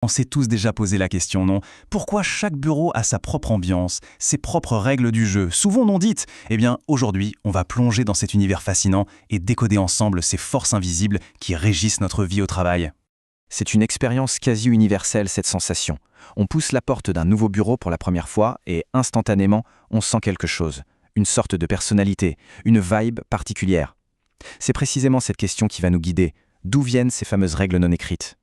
On s'est tous déjà posé la question, non? Pourquoi chaque bureau a sa propre ambiance, ses propres règles du jeu, souvent non dites? Eh bien, aujourd'hui, on va plonger dans cet univers fascinant et décoder ensemble ces forces invisibles qui régissent notre vie au travail. C'est une expérience quasi universelle, cette sensation. On pousse la porte d'un nouveau bureau pour la première fois et instantanément, on sent quelque chose. Une sorte de personnalité, une vibe particulière. C'est précisément cette question qui va nous guider. D'où viennent ces fameuses règles non écrites?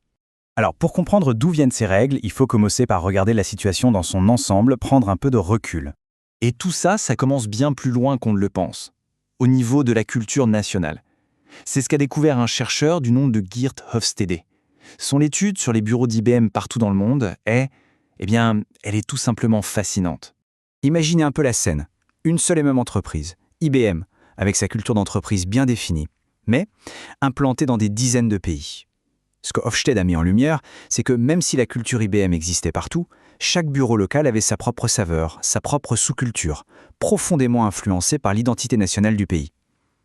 Alors, pour comprendre d'où viennent ces règles, il faut commencer par regarder la situation dans son ensemble, prendre un peu de recul. Et tout ça, ça commence bien plus loin qu'on ne le pense. Au niveau de la culture nationale. C'est ce qu'a découvert un chercheur du nom de Geert Hofstede. Son étude sur les bureaux d'IBM partout dans le monde elle est tout simplement fascinante. Imaginez un peu la scène. Une seule et même entreprise, IBM, avec sa culture d'entreprise bien définie, mais implantée dans des dizaines de pays. Ce que Hofstede a mis en lumière, c'est que même si la culture IBM existait partout, chaque bureau local avait sa propre saveur, sa propre sous-culture, profondément influencée par l'identité nationale du pays.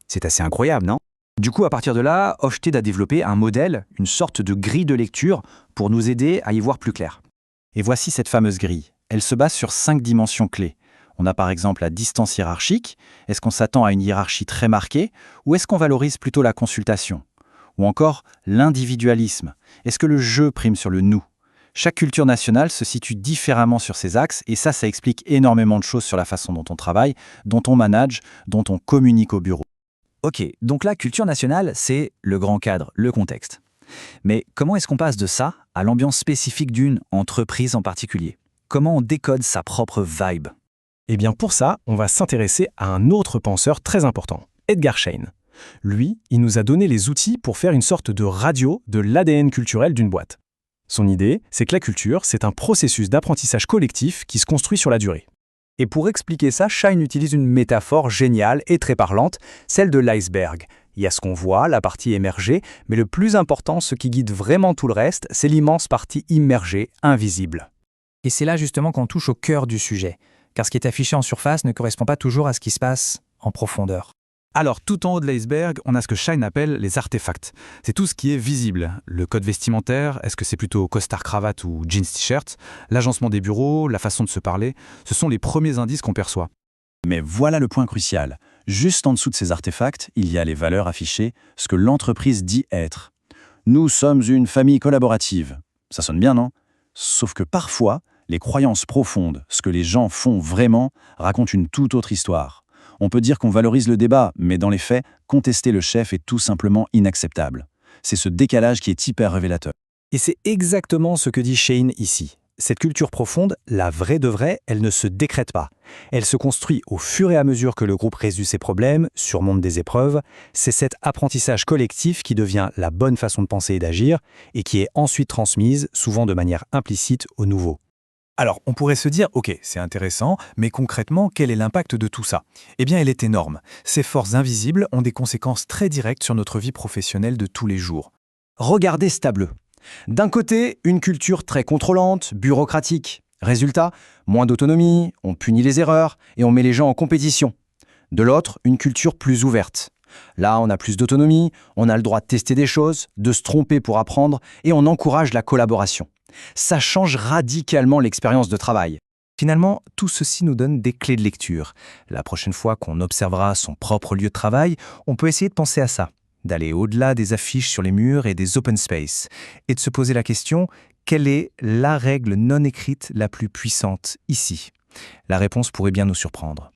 C'est assez incroyable, non? Du coup, à partir de là, Hofstede a développé un modèle, une sorte de grille de lecture, pour nous aider à y voir plus clair. Et voici cette fameuse grille. Elle se base sur 5 dimensions clés. On a par exemple la distance hiérarchique. Est-ce qu'on s'attend à une hiérarchie très marquée ou est-ce qu'on valorise plutôt la consultation? Ou encore l'individualisme. Est-ce que le je prime sur le nous? Chaque culture nationale se situe différemment sur ces axes et ça explique énormément de choses sur la façon dont on travaille, dont on manage, dont on communique au bureau. Ok, donc la culture nationale, c'est le grand cadre, le contexte. Mais comment est-ce qu'on passe de ça à l'ambiance spécifique d'une entreprise en particulier? Comment on décode sa propre vibe? Eh bien pour ça, on va s'intéresser à un autre penseur très important, Edgar Schein. Lui, il nous a donné les outils pour faire une sorte de radio de l'ADN culturel d'une boîte. Son idée, c'est que la culture, c'est un processus d'apprentissage collectif qui se construit sur la durée. Et pour expliquer ça, Schein utilise une métaphore géniale et très parlante, celle de l'iceberg. Il y a ce qu'on voit, la partie émergée, mais le plus important, ce qui guide vraiment tout le reste, c'est l'immense partie immergée, invisible. Et c'est là justement qu'on touche au cœur du sujet, car ce qui est affiché en surface ne correspond pas toujours à ce qui se passe en profondeur. Alors, tout en haut de l'iceberg, on a ce que Schein appelle les artefacts. C'est tout ce qui est visible. Le code vestimentaire, est-ce que c'est plutôt costard-cravate ou jeans t-shirt? L'agencement des bureaux, la façon de se parler, ce sont les premiers indices qu'on perçoit. Mais voilà le point crucial. Juste en dessous de ces artefacts, il y a les valeurs affichées, ce que l'entreprise dit être. Nous sommes une famille collaborative. Ça sonne bien, non? Sauf que parfois, les croyances profondes, ce que les gens font vraiment, racontent une toute autre histoire. On peut dire qu'on valorise le débat, mais dans les faits, contester le chef est tout simplement inacceptable. C'est ce décalage qui est hyper révélateur. Et c'est exactement ce que dit Schein ici. Cette culture profonde, la vraie de vraie, elle ne se décrète pas. Elle se construit au fur et à mesure que le groupe résout ses problèmes, surmonte des épreuves. C'est cet apprentissage collectif qui devient la bonne façon de penser et d'agir, et qui est ensuite transmise, souvent de manière implicite, aux nouveaux. Alors, on pourrait se dire, ok, c'est intéressant, mais concrètement, quel est l'impact de tout ça? Eh bien, il est énorme. Ces forces invisibles ont des conséquences très directes sur notre vie professionnelle de tous les jours. Regardez ce tableau. D'un côté, une culture très contrôlante, bureaucratique. Résultat, moins d'autonomie, on punit les erreurs et on met les gens en compétition. De l'autre, une culture plus ouverte. Là, on a plus d'autonomie, on a le droit de tester des choses, de se tromper pour apprendre et on encourage la collaboration. Ça change radicalement l'expérience de travail. Finalement, tout ceci nous donne des clés de lecture. La prochaine fois qu'on observera son propre lieu de travail, on peut essayer de penser à ça, d'aller au-delà des affiches sur les murs et des open space, et de se poser la question, quelle est la règle non écrite la plus puissante ici? La réponse pourrait bien nous surprendre.